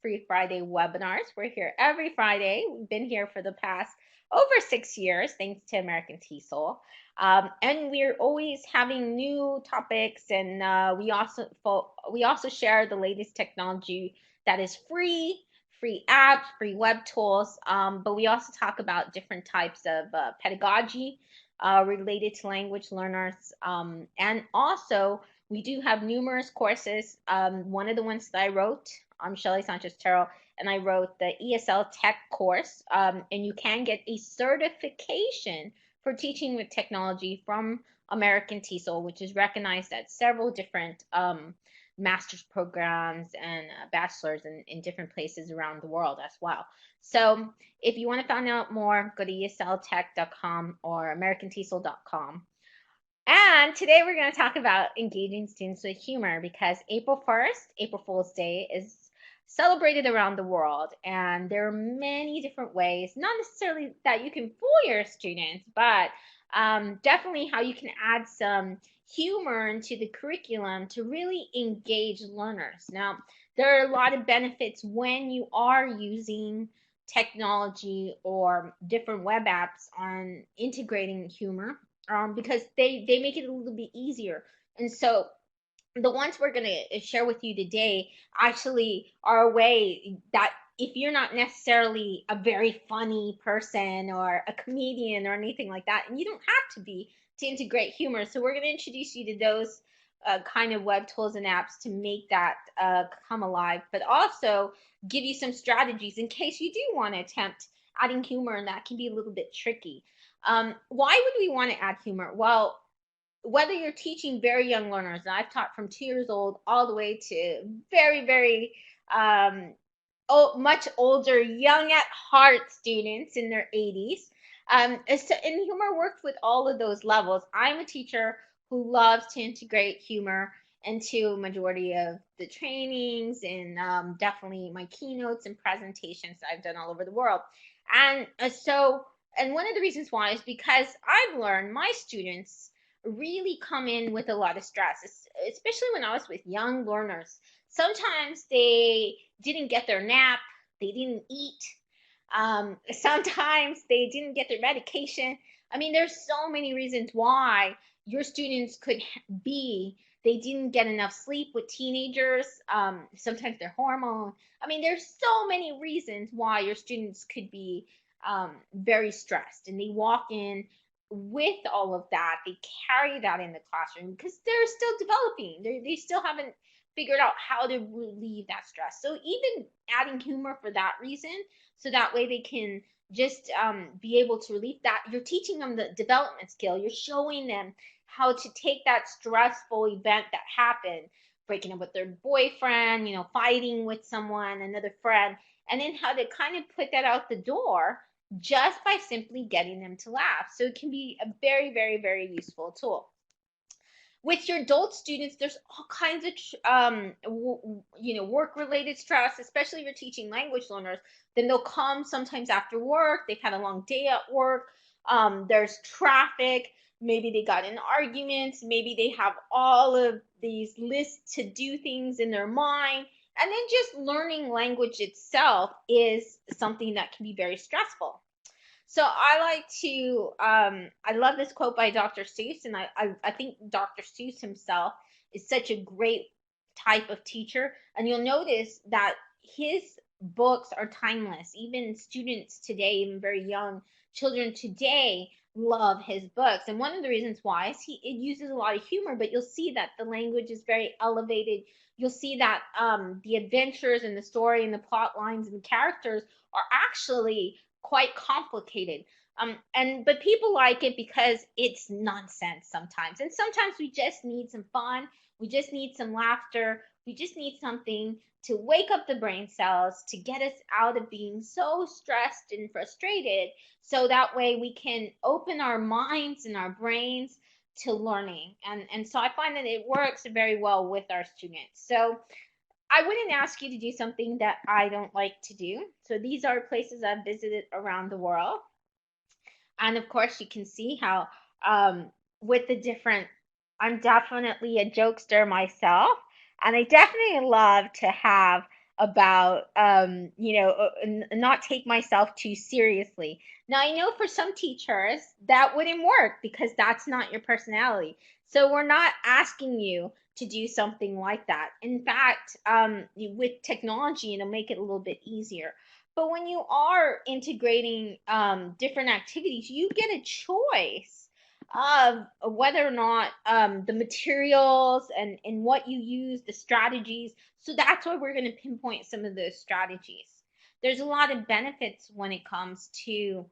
Free Friday webinars. We're here every Friday. We've been here for the past over 6 years, thanks to American TESOL. And we're always having new topics, and we also share the latest technology that is free apps, free web tools. But we also talk about different types of pedagogy related to language learners, and also we do have numerous courses. One of the ones that I wrote, I'm Shelly Sanchez Terrell, and I wrote the ESL Tech course, and you can get a certification for teaching with technology from American TESOL, which is recognized at several different master's programs and bachelor's in different places around the world as well. So if you want to find out more, go to esltech.com or americantesol.com. And today we're going to talk about engaging students with humor, because April 1st, April Fool's Day, is celebrated around the world. And there are many different ways, not necessarily that you can fool your students, but definitely how you can add some humor into the curriculum to really engage learners. Now, there are a lot of benefits when you are using technology or different web apps on integrating humor, because they make it a little bit easier. And so the ones we're going to share with you today actually are a way that if you're not necessarily a very funny person or a comedian or anything like that, and you don't have to be to integrate humor. So we're going to introduce you to those kind of web tools and apps to make that come alive, but also give you some strategies in case you do want to attempt adding humor, and that can be a little bit tricky. Why would we want to add humor? Well, whether you're teaching very young learners, and I've taught from 2 years old all the way to very, very much older, young at heart students in their 80s. And humor works with all of those levels. I'm a teacher who loves to integrate humor into a majority of the trainings and definitely my keynotes and presentations that I've done all over the world. And and one of the reasons why is because I've learned my students really come in with a lot of stress, especially when I was with young learners. Sometimes they didn't get their nap, they didn't eat. Sometimes they didn't get their medication. I mean, there's so many reasons why your students could be, they didn't get enough sleep with teenagers, sometimes their hormone. I mean, there's so many reasons why your students could be very stressed, and they walk in with all of that. They carry that in the classroom because they're still developing. They still haven't figured out how to relieve that stress. So even adding humor for that reason, so that way they can just be able to relieve that. You're teaching them the development skill. You're showing them how to take that stressful event that happened, breaking up with their boyfriend, fighting with someone, another friend, and then how to kind of put that out the door just by simply getting them to laugh. So it can be a very, very, very useful tool. With your adult students, there's all kinds of work-related stress, especially if you're teaching language learners. Then they'll come sometimes after work. They've had a long day at work. There's traffic. Maybe they got in arguments. Maybe they have all of these lists to do things in their mind. And then just learning language itself is something that can be very stressful. So I love this quote by Dr. Seuss, and I think Dr. Seuss himself is such a great type of teacher. And you'll notice that his books are timeless. Even students today, even very young children today, love his books. And one of the reasons why is it uses a lot of humor, but you'll see that the language is very elevated. You'll see that the adventures and the story and the plot lines and the characters are actually quite complicated. But people like it because it's nonsense sometimes. And sometimes we just need some fun. We just need some laughter. We just need something to wake up the brain cells, to get us out of being so stressed and frustrated, so that way we can open our minds and our brains to learning. And so I find that it works very well with our students. So I wouldn't ask you to do something that I don't like to do. So these are places I've visited around the world. And of course, you can see how with the different, I'm definitely a jokester myself. And I definitely love to have about, not take myself too seriously. Now, I know for some teachers that wouldn't work because that's not your personality. So we're not asking you to do something like that. In fact, with technology, it'll make it a little bit easier. But when you are integrating different activities, you get a choice of whether or not the materials and what you use, the strategies. So that's why we're going to pinpoint some of those strategies. There's a lot of benefits when it comes to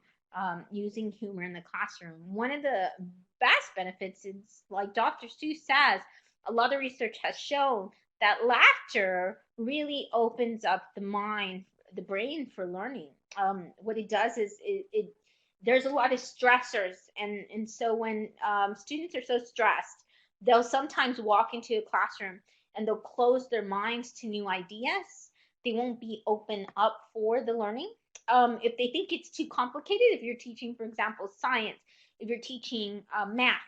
using humor in the classroom. One of the best benefits is, like Dr. Seuss says, a lot of research has shown that laughter really opens up the mind, the brain for learning. What it does is it there's a lot of stressors, and so when students are so stressed, they'll sometimes walk into a classroom and they'll close their minds to new ideas. They won't be open up for the learning. If they think it's too complicated, if you're teaching, for example, science, if you're teaching math,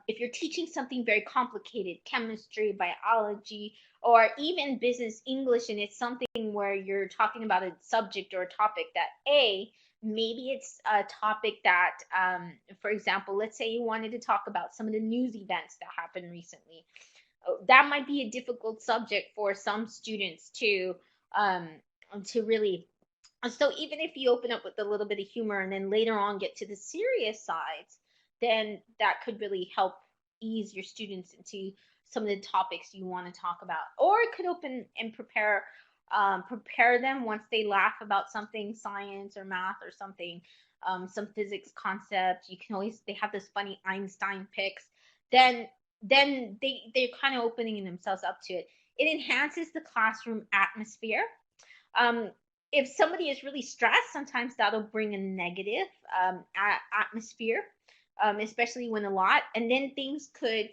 if you're teaching something very complicated, chemistry, biology, or even business English, and it's something where you're talking about a subject or a topic that maybe it's a topic that, for example, let's say you wanted to talk about some of the news events that happened recently. That might be a difficult subject for some students um, to really. So even if you open up with a little bit of humor and then later on get to the serious sides, then that could really help ease your students into some of the topics you want to talk about. Or it could open and prepare them once they laugh about something, science or math or something, some physics concept. You can always, they have this funny Einstein picks. Then they're kind of opening themselves up to it. It enhances the classroom atmosphere. Um, if somebody is really stressed, sometimes that'll bring a negative atmosphere, especially when a lot, and then things could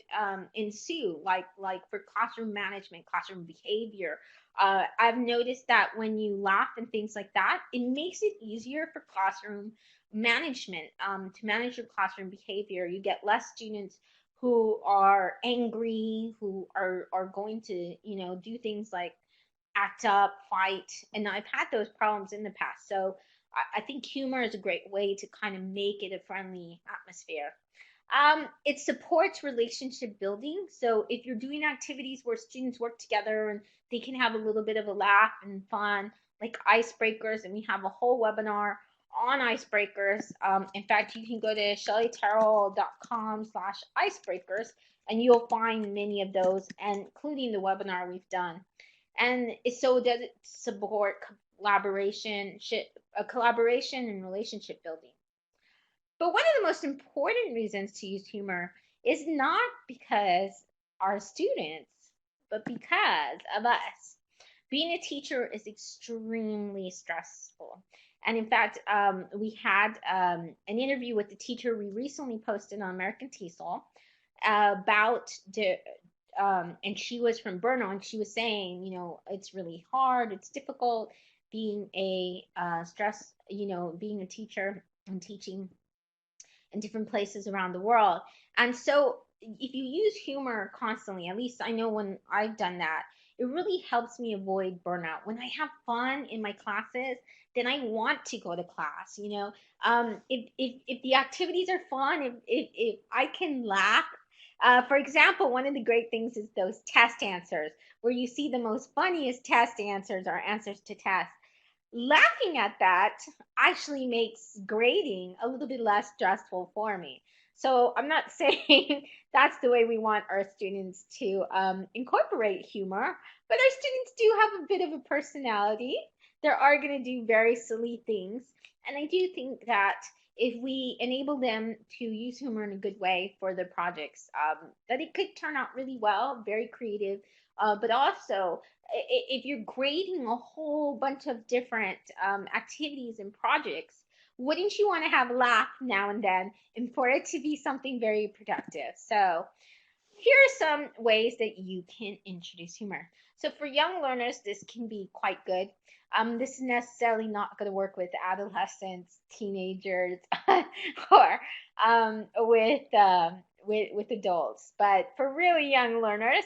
ensue, like for classroom management, classroom behavior. I've noticed that when you laugh and things like that, it makes it easier for classroom management, to manage your classroom behavior. You get less students who are angry, who are going to, do things like act up, fight, and I've had those problems in the past. So I think humor is a great way to kind of make it a friendly atmosphere. It supports relationship building. So if you're doing activities where students work together and they can have a little bit of a laugh and fun, like icebreakers, and we have a whole webinar on icebreakers. In fact, you can go to shellyterrell.com/icebreakers and you'll find many of those, including the webinar we've done. And so does it support collaboration and relationship building. But one of the most important reasons to use humor is not because our students, but because of us. Being a teacher is extremely stressful. And in fact, we had an interview with the teacher we recently posted on American TESOL about and she was from Brno, and she was saying, it's really hard, it's difficult being being a teacher and teaching in different places around the world. And so if you use humor constantly, at least I know when I've done that, it really helps me avoid burnout. When I have fun in my classes, then I want to go to class. If the activities are fun, if I can laugh. For example, one of the great things is those test answers, where you see the most funniest test answers are answers to tests. Laughing at that actually makes grading a little bit less stressful for me. So I'm not saying that's the way we want our students to incorporate humor, but our students do have a bit of a personality. They are going to do very silly things. And I do think that if we enable them to use humor in a good way for their projects, that it could turn out really well, very creative, but also if you're grading a whole bunch of different activities and projects, wouldn't you want to have a laugh now and then and for it to be something very productive? So here are some ways that you can introduce humor. So for young learners, this can be quite good. This is necessarily not going to work with adolescents, teenagers, or with adults. But for really young learners,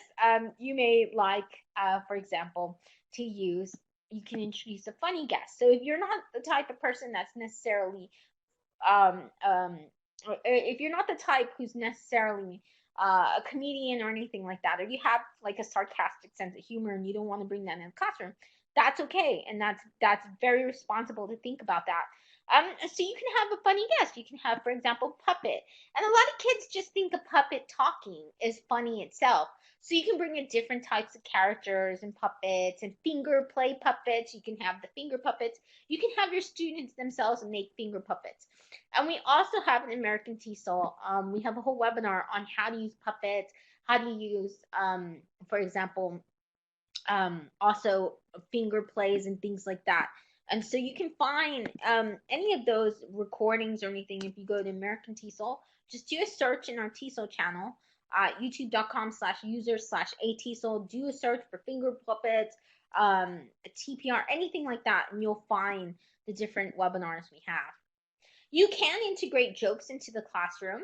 you may like, for example, to use, you can introduce a funny guest. So if you're not the type of person that's necessarily um, um, if you're not the type who's necessarily a comedian or anything like that, or you have like a sarcastic sense of humor and you don't want to bring that in the classroom, that's okay, and that's very responsible to think about that. So you can have a funny guest. You can have, for example, puppet, and a lot of kids just think a puppet talking is funny itself. So you can bring in different types of characters and puppets and finger play puppets. You can have the finger puppets. You can have your students themselves make finger puppets. And we also have an American TESOL. We have a whole webinar on how to use puppets, how to use, for example, also finger plays and things like that. And so you can find any of those recordings or anything if you go to American TESOL. Just do a search in our TESOL channel, youtube.com/user/atesol. Do a search for finger puppets, TPR, anything like that, and you'll find the different webinars we have. You can integrate jokes into the classroom.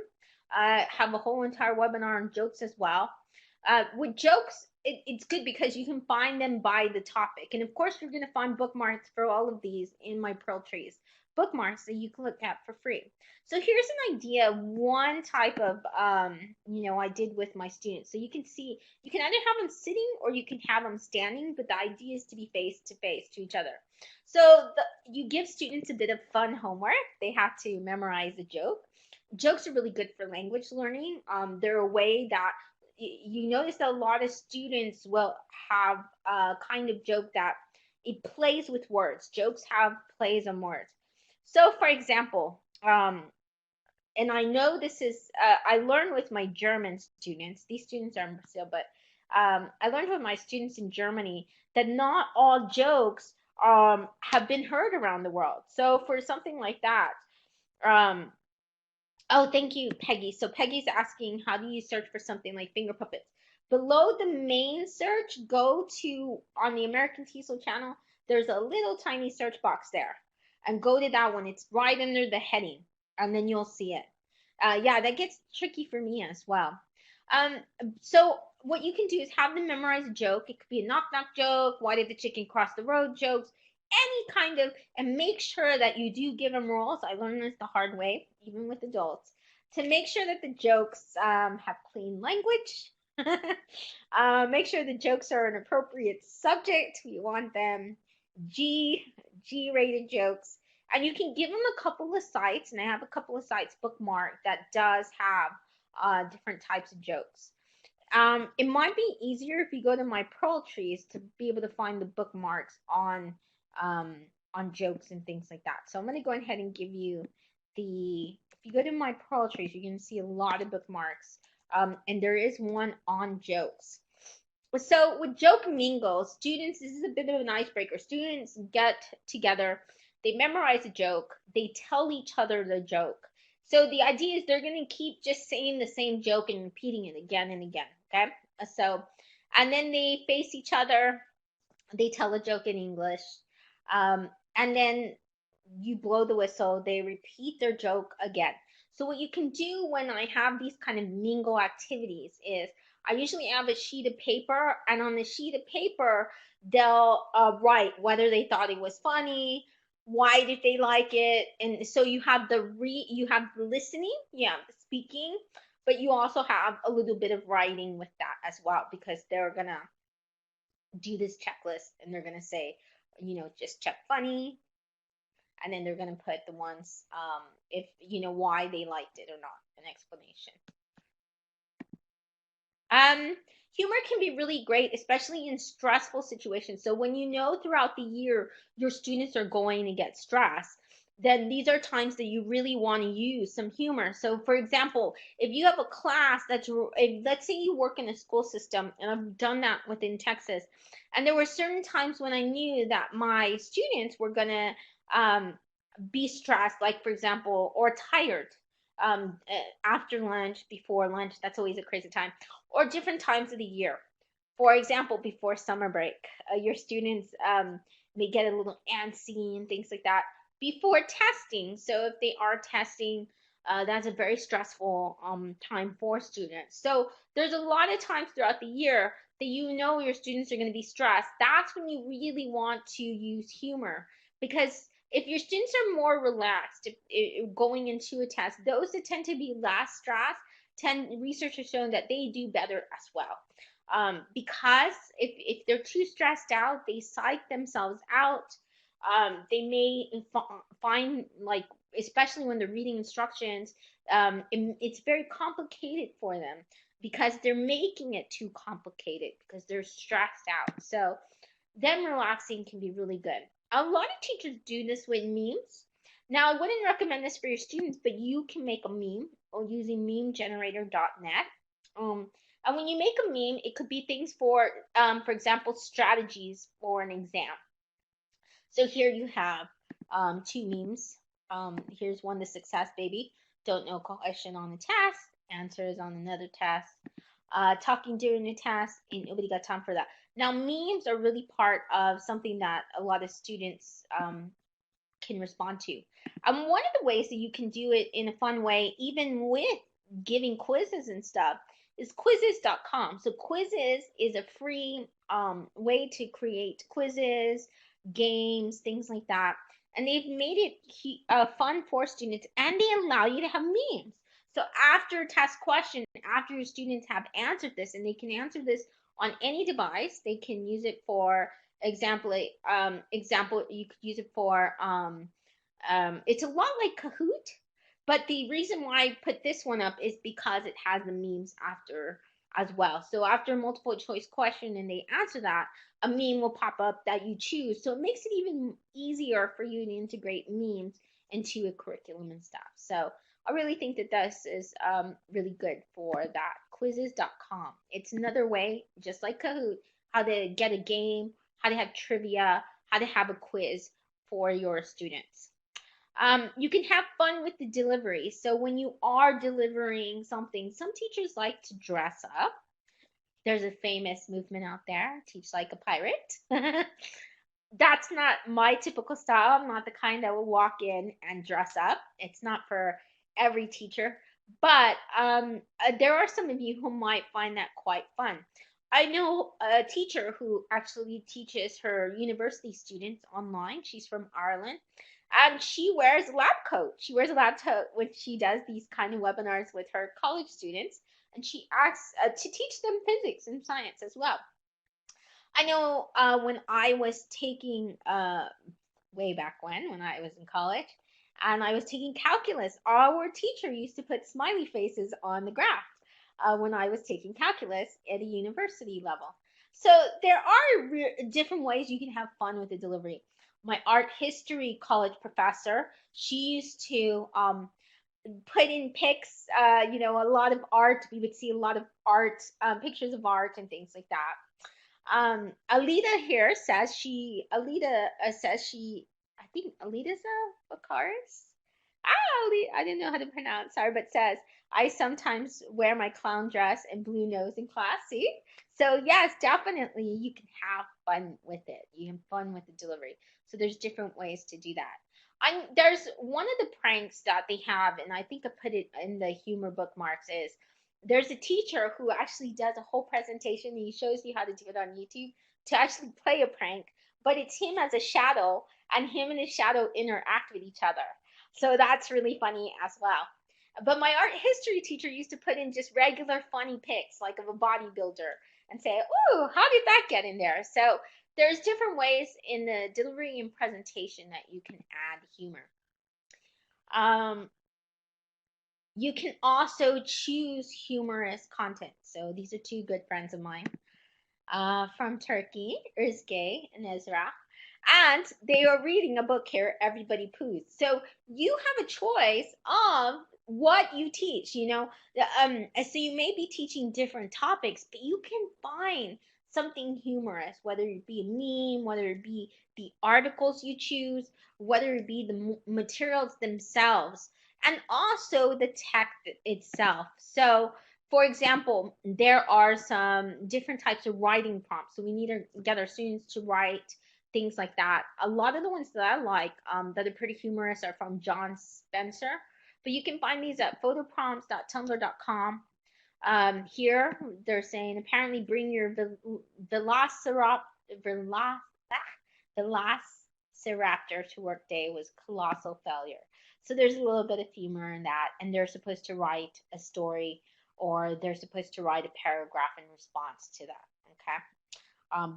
Have a whole entire webinar on jokes as well. With jokes, it's good because you can find them by the topic. And of course, you're going to find bookmarks for all of these in my Pearl Trees bookmarks that you can look at for free. So here's an idea of one type of, I did with my students. So you can see, you can either have them sitting or you can have them standing, but the idea is to be face to face to each other. So you give students a bit of fun homework. They have to memorize a joke. Jokes are really good for language learning. They're a way that you notice that a lot of students will have a kind of joke that it plays with words. Jokes have plays on words. So, for example, and I know this is, I learned with my German students, these students are in Brazil, but I learned with my students in Germany that not all jokes have been heard around the world. So for something like that, um, oh, thank you, Peggy. So Peggy's asking, how do you search for something like finger puppets? Below the main search, go to, on the American TESOL channel, there's a little tiny search box there. And go to that one. It's right under the heading. And then you'll see it. Yeah, that gets tricky for me as well. Um, so what you can do is have them memorize a joke. It could be a knock knock joke, why did the chicken cross the road jokes, any kind of, and make sure that you do give them rules. I learned this the hard way, even with adults, to make sure that the jokes have clean language. Make sure the jokes are an appropriate subject. We want them G-rated jokes. And you can give them a couple of sites, and I have a couple of sites bookmarked that does have different types of jokes. It might be easier if you go to my Pearl Trees to be able to find the bookmarks um, on jokes and things like that. So I'm going to go ahead and give you if you go to my Pearl Trees, you can see a lot of bookmarks. And there is one on jokes. So with Joke Mingle, students, this is a bit of an icebreaker. Students get together, they memorize a joke, they tell each other the joke. So the idea is they're going to keep just saying the same joke and repeating it again and again, okay? So, and then they face each other, they tell a joke in English, and then you blow the whistle, they repeat their joke again. So what you can do when I have these kind of mingle activities is I usually have a sheet of paper, and on the sheet of paper, they'll write whether they thought it was funny, why did they like it, and so you have you have the listening, you have the speaking, but you also have a little bit of writing with that as well, because they're gonna do this checklist and they're gonna say, just check funny, and then they're gonna put the ones if why they liked it or not, an explanation. Humor can be really great, especially in stressful situations. So when throughout the year your students are going to get stressed, then these are times that you really want to use some humor. So for example, if you have a class let's say you work in a school system, and I've done that within Texas, and there were certain times when I knew that my students were gonna be stressed, like for example, or tired after lunch, before lunch, that's always a crazy time, or different times of the year. For example, before summer break, your students may get a little antsy and things like that. Before testing, so if they are testing, that's a very stressful time for students. So there's a lot of times throughout the year that you know your students are going to be stressed, that's when you really want to use humor. Because if your students are more relaxed going into a test, those that tend to be less stressed, research has shown that they do better as well. Because if they're too stressed out, they psych themselves out. They may find, like, especially when they're reading instructions, it's very complicated for them because they're making it too complicated because they're stressed out. So them relaxing can be really good. A lot of teachers do this with memes. Now, I wouldn't recommend this for your students, but you can make a meme or using memegenerator.net. And when you make a meme, it could be things for example, strategies for an exam. So here you have two memes. Here's one, the success baby. Don't know question on the test. Answers on another test. Talking during the test, and nobody got time for that. Now, memes are really part of something that a lot of students can respond to. One of the ways that you can do it in a fun way, even with giving quizzes and stuff, is quizzes.com. So quizzes is a free way to create quizzes, games, things like that. And they've made it fun for students, and they allow you to have memes. So after a test question, after your students have answered this, and they can answer this on any device, they can use it for example, you could use it for it's a lot like Kahoot, but the reason why I put this one up is because it has the memes after as well. So after a multiple choice question and they answer that, a meme will pop up that you choose. So it makes it even easier for you to integrate memes into a curriculum and stuff. So I really think that this is really good for that. Quizzes.com. It's another way, just like Kahoot, how to get a game, how to have trivia, how to have a quiz for your students. You can have fun with the delivery. So when you are delivering something, some teachers like to dress up. There's a famous movement out there, teach like a pirate. That's not my typical style. I'm not the kind that will walk in and dress up. It's not for every teacher. But there are some of you who might find that quite fun. I know a teacher who actually teaches her university students online. She's from Ireland. And she wears a lab coat. She wears a lab coat when she does these kind of webinars with her college students. And she asks to teach them physics and science as well. I know when I was taking, way back when I was in college, and I was taking calculus, our teacher used to put smiley faces on the graph when I was taking calculus at a university level. So there are different ways you can have fun with the delivery. My art history college professor, she used to put in pics, a lot of art. We would see a lot of art, pictures of art and things like that. Alita here says Alita says she, I think Alita's a Bakaris. I didn't know how to pronounce, sorry, but says, I sometimes wear my clown dress and blue nose in class. See? So yes, definitely you can have fun with it. You can have fun with the delivery. So there's different ways to do that. There's one of the pranks that they have, and I think I put it in the humor bookmarks, is there's a teacher who actually does a whole presentation and he shows you how to do it on YouTube to actually play a prank, but it's him as a shadow and him and his shadow interact with each other. So that's really funny as well. But my art history teacher used to put in just regular funny pics, like of a bodybuilder, and say, ooh, how did that get in there? So there's different ways in the delivery and presentation that you can add humor. You can also choose humorous content. So these are two good friends of mine from Turkey, Özge and Ezra. And they are reading a book here, Everybody Poos. So you have a choice of what you teach, so you may be teaching different topics, but you can find something humorous, whether it be a meme, whether it be the articles you choose, whether it be the materials themselves, and also the text itself. So for example, there are some different types of writing prompts. So we need to get our students to write things like that. A lot of the ones that I like that are pretty humorous are from John Spencer, but you can find these at photoprompts.tumblr.com. Here they're saying apparently bring your velociraptor veloc- velociraptor to work day was colossal failure. So there's a little bit of humor in that, and they're supposed to write a story or they're supposed to write a paragraph in response to that. Okay.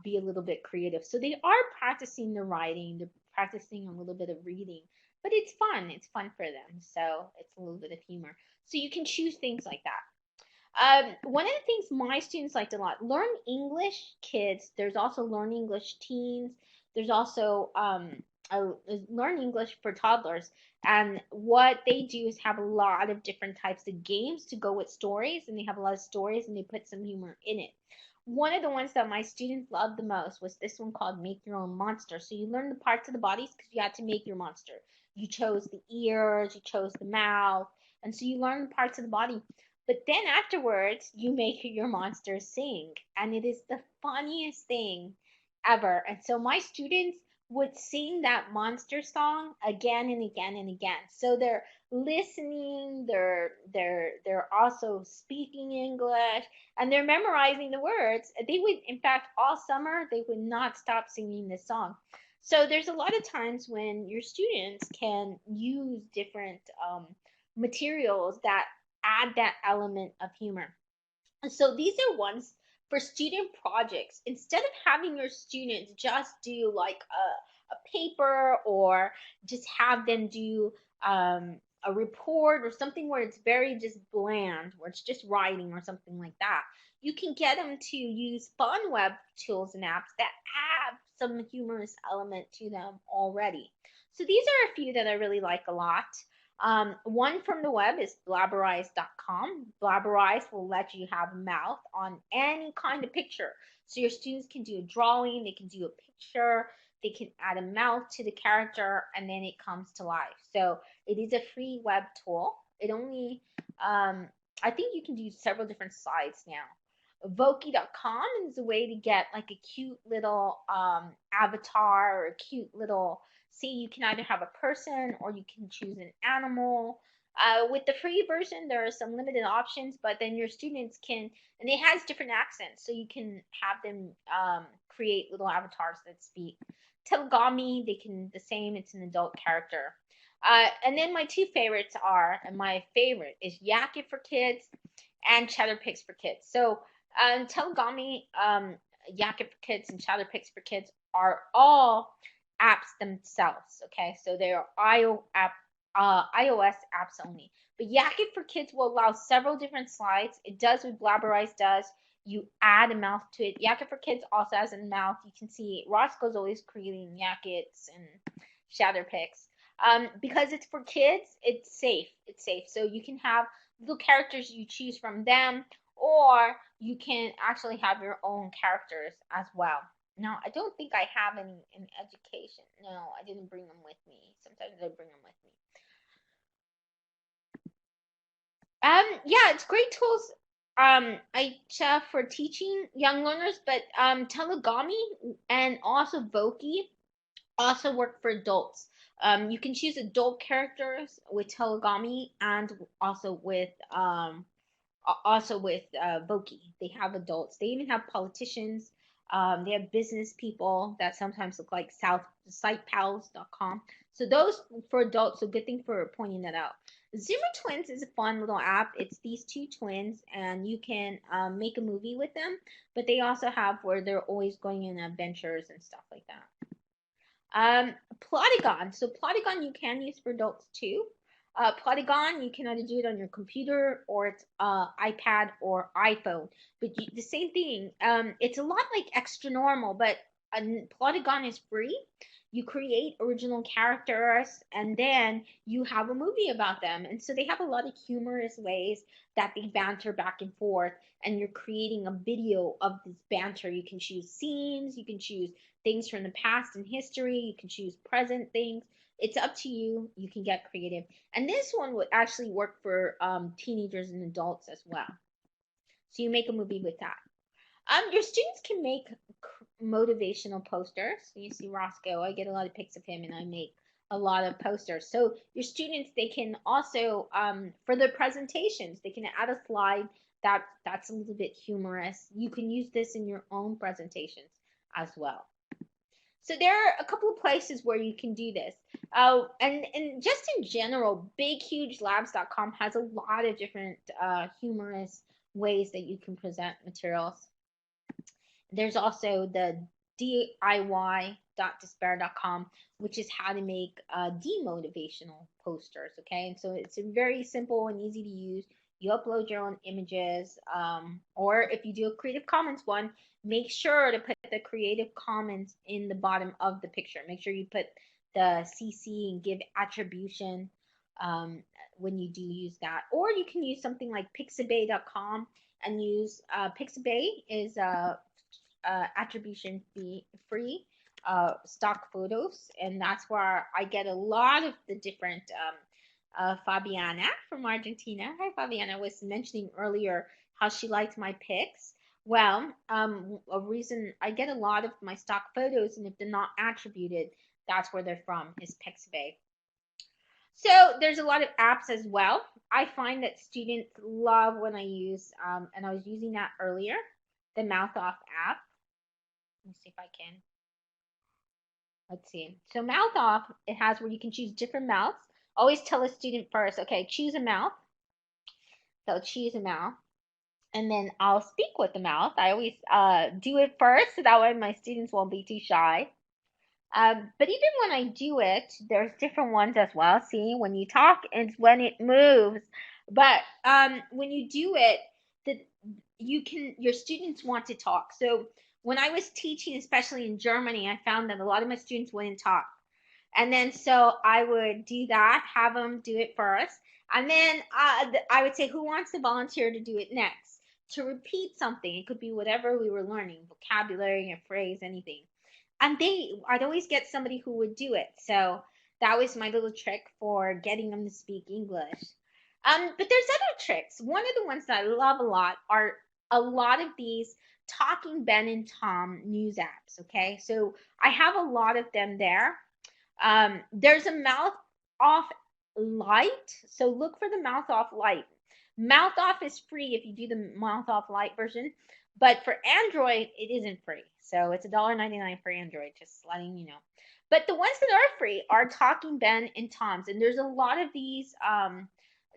Be a little bit creative. So they are practicing the writing, they're practicing a little bit of reading, but it's fun. It's fun for them. So it's a little bit of humor. So you can choose things like that. One of the things my students liked a lot, learn English kids. There's also learn English teens. There's also learn English for toddlers. And what they do is have a lot of different types of games to go with stories, and they have a lot of stories and they put some humor in it. One of the ones that my students loved the most was this one called Make Your Own Monster. So you learn the parts of the bodies because you had to make your monster. You chose the ears, you chose the mouth, and so you learn the parts of the body. But then afterwards, you make your monster sing, and it is the funniest thing ever. And so my students would sing that monster song again and again and again. So they're listening, they're also speaking English, and they're memorizing the words. They would, in fact, all summer they would not stop singing this song. So there's a lot of times when your students can use different materials that add that element of humor. And so these are ones for student projects. Instead of having your students just do like a paper or just have them do a report or something where it's very just bland, where it's just writing or something like that, you can get them to use fun web tools and apps that have some humorous element to them already. So these are a few that I really like a lot. One from the web is blabberize.com. Blabberize will let you have a mouth on any kind of picture. So your students can do a drawing, they can do a picture, they can add a mouth to the character, and then it comes to life. So it is a free web tool. It only, I think you can do several different sites now. Voki.com is a way to get like a cute little avatar or a cute little, see, you can either have a person or you can choose an animal. With the free version, there are some limited options, but then your students can, and it has different accents, so you can have them create little avatars that speak. Telgami, they can the same. It's an adult character. And then my two favorites are, and my favorite is Yak It for kids and Cheddar Pix for kids. So Telgami, Yak It for kids, and Cheddar Pix for kids are all apps themselves. Okay, so they are iOS apps only. But Yak It for kids will allow several different slides. It does what Blabberize does. You add a mouth to it. Yak It for kids also has a mouth. You can see Roscoe's always creating Yakits and Shadow Picks. Because it's for kids, it's safe. It's safe. So you can have little characters you choose from them, or you can actually have your own characters as well. Now, I don't think I have any in education. No, I didn't bring them with me. Sometimes I bring them with me. Yeah, it's great tools. For teaching young learners, but Telegami and also Voki also work for adults. You can choose adult characters with Telegami and also with Voki. They have adults. They even have politicians. They have business people that sometimes look like sitepals.com. So those for adults. So good thing for pointing that out. Zoomer Twins is a fun little app. It's these two twins, and you can make a movie with them. But they also have where they're always going in adventures and stuff like that. Plotagon. So Plotagon you can use for adults too. Plotagon, you can either do it on your computer or it's iPad or iPhone. But the same thing. It's a lot like Extra Normal, but Plotagon is free. You create original characters and then you have a movie about them. And so they have a lot of humorous ways that they banter back and forth, and you're creating a video of this banter. You can choose scenes, you can choose things from the past and history, you can choose present things. It's up to you. You can get creative. And this one would actually work for teenagers and adults as well. So you make a movie with that. Your students can make motivational posters. So you see Roscoe, I get a lot of pics of him and I make a lot of posters. So your students, they can also, for their presentations, they can add a slide That's a little bit humorous. You can use this in your own presentations as well. So there are a couple of places where you can do this. And just in general, bighugelabs.com has a lot of different humorous ways that you can present materials. There's also the DIY.despair.com, which is how to make demotivational posters. Okay, and so it's very simple and easy to use. You upload your own images, or if you do a Creative Commons one, make sure to put the Creative Commons in the bottom of the picture. Make sure you put the CC and give attribution when you do use that. Or you can use something like pixabay.com and use Pixabay is attribution free stock photos, and that's where I get a lot of the different Fabiana from Argentina. Hi, Fabiana was mentioning earlier how she liked my pics. Well, a reason I get a lot of my stock photos, and if they're not attributed, that's where they're from, is Pixabay. So there's a lot of apps as well. I find that students love when I use, and I was using that earlier, the Mouth Off app. Let me see if I can. Let's see. So Mouth Off, it has where you can choose different mouths. Always tell a student first, okay, choose a mouth. They'll choose a mouth. And then I'll speak with the mouth. I always do it first, so that way my students won't be too shy. But even when I do it, there's different ones as well. See, when you talk, it's when it moves. But when you do it, your students want to talk. So when I was teaching, especially in Germany, I found that a lot of my students wouldn't talk. And then so I would do that, have them do it first. And then I would say, who wants to volunteer to do it next? To repeat something. It could be whatever we were learning, vocabulary, a phrase, anything. And I'd always get somebody who would do it. So that was my little trick for getting them to speak English. But there's other tricks. One of the ones that I love a lot are a lot of these Talking Ben and Tom news apps. Okay, so I have a lot of them there. There's a mouth off light. So look for the mouth off light. Mouth off is free if you do the mouth off light version, but for Android, it isn't free. So it's $1.99 for Android, just letting you know. But the ones that are free are Talking Ben and Tom's. And there's a lot of these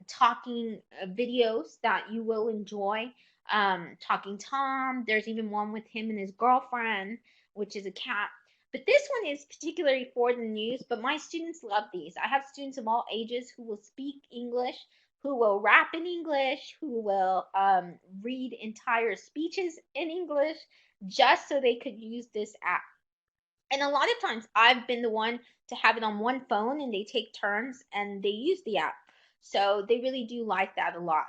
talking videos that you will enjoy. Talking Tom, there's even one with him and his girlfriend, which is a cat. But this one is particularly for the news, but my students love these. I have students of all ages who will speak English, who will rap in English, who will read entire speeches in English just so they could use this app. And a lot of times I've been the one to have it on one phone and they take turns and they use the app. So they really do like that a lot.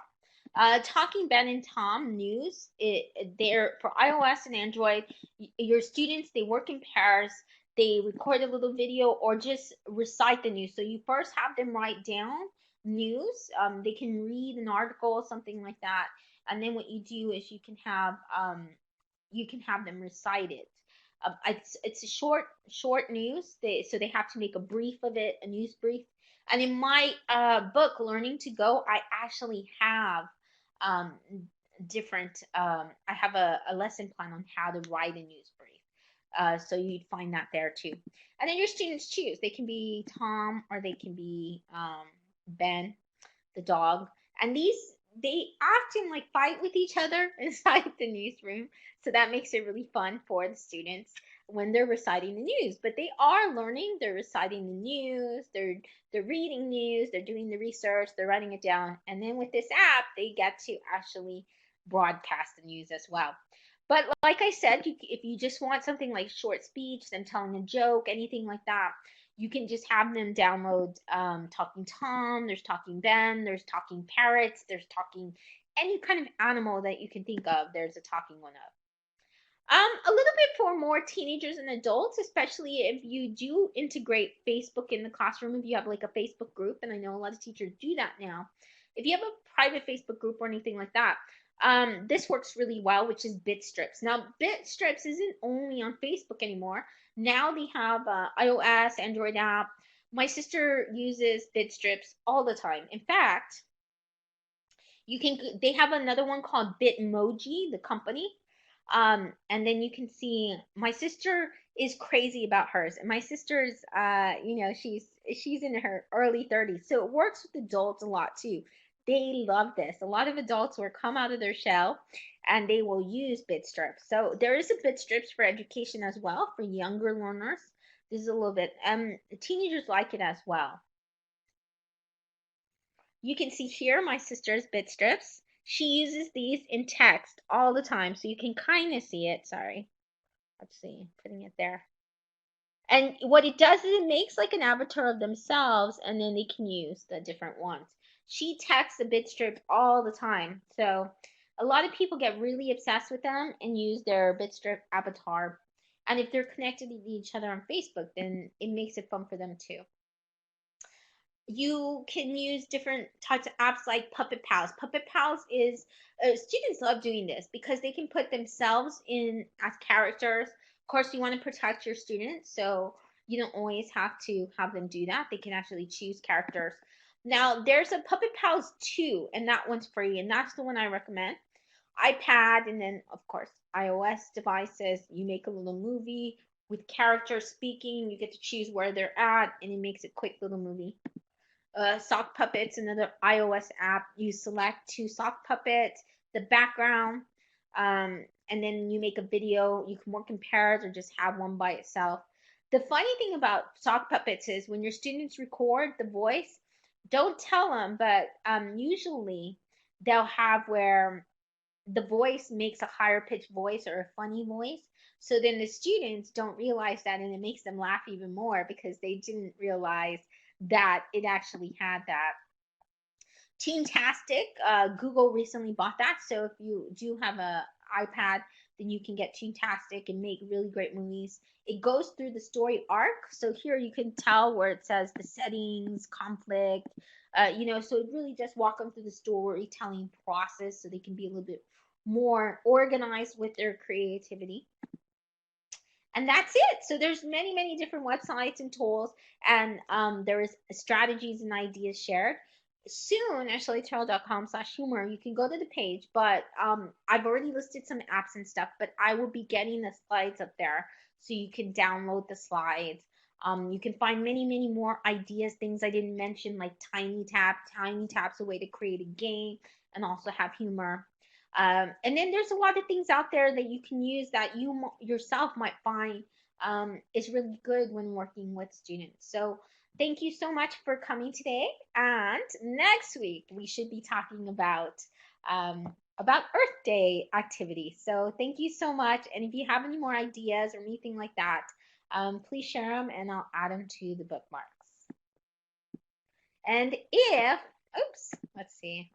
Talking Ben and Tom News, they're for iOS and Android. Your students, they work in pairs. They record a little video or just recite the news. So you first have them write down news. They can read an article, something like that. And then what you do is you can have them recite it. It's a short news. So they have to make a brief of it, a news brief. And in my book, Learning to Go, I actually have different. I have a lesson plan on how to write a news brief. So you'd find that there too. And then your students choose. They can be Tom or they can be Ben, the dog. And they often like fight with each other inside the newsroom. So that makes it really fun for the students when they're reciting the news. But they are learning, they're reciting the news, they're reading news, they're doing the research, they're writing it down. And then with this app, they get to actually broadcast the news as well. But like I said, if you just want something like short speech, them telling a joke, anything like that, you can just have them download Talking Tom, there's Talking Ben, there's Talking Parrots, there's Talking any kind of animal that you can think of, there's a talking one of. A little bit for more teenagers and adults, especially if you do integrate Facebook in the classroom, if you have like a Facebook group, and I know a lot of teachers do that now. If you have a private Facebook group or anything like that, this works really well, which is Bitstrips. Now, Bitstrips isn't only on Facebook anymore. Now they have iOS, Android app. My sister uses Bitstrips all the time. In fact, You can, they have another one called Bitmoji, the company. And then you can see my sister is crazy about hers. And my sister's, she's in her early 30s. So it works with adults a lot too. They love this. A lot of adults will come out of their shell and they will use bit strips. So there is a bit strips for education as well for younger learners. This is a little bit, teenagers like it as well. You can see here my sister's bit strips. She uses these in text all the time, so you can kind of see it. Sorry. Let's see, putting it there. And what it does is it makes like an avatar of themselves, and then they can use the different ones. She texts the bit strip all the time. So a lot of people get really obsessed with them and use their bit strip avatar. And if they're connected to each other on Facebook, then it makes it fun for them too. You can use different types of apps like Puppet Pals. Puppet Pals is, students love doing this because they can put themselves in as characters. Of course, you want to protect your students, so you don't always have to have them do that. They can actually choose characters. Now, there's a Puppet Pals 2, and that one's free, and that's the one I recommend. iPad, and then, of course, iOS devices. You make a little movie with characters speaking. You get to choose where they're at, and it makes a quick little movie. Sock Puppets, another iOS app. You select two sock puppets, the background, and then you make a video. You can work in pairs or just have one by itself. The funny thing about sock puppets is when your students record the voice, don't tell them, but usually they'll have where the voice makes a higher pitched voice or a funny voice. So then the students don't realize that, and it makes them laugh even more because they didn't realize that it actually had that. Toontastic, Google recently bought that. So if you do have a iPad, then you can get Toontastic and make really great movies. It goes through the story arc. So here you can tell where it says the settings, conflict, so it really just walk them through the storytelling process so they can be a little bit more organized with their creativity. And that's it. So there's many, many different websites and tools, and there is strategies and ideas shared. Soon at shellyterrell.com/humor, you can go to the page, but I've already listed some apps and stuff, but I will be getting the slides up there so you can download the slides. You can find many, many more ideas, things I didn't mention, like Tiny Tap. Tiny Tap's a way to create a game and also have humor. And then there's a lot of things out there that you can use that you yourself might find is really good when working with students. So thank you so much for coming today. And next week we should be talking about Earth Day activities. So thank you so much. And if you have any more ideas or anything like that, please share them and I'll add them to the bookmarks. And if, oops, let's see.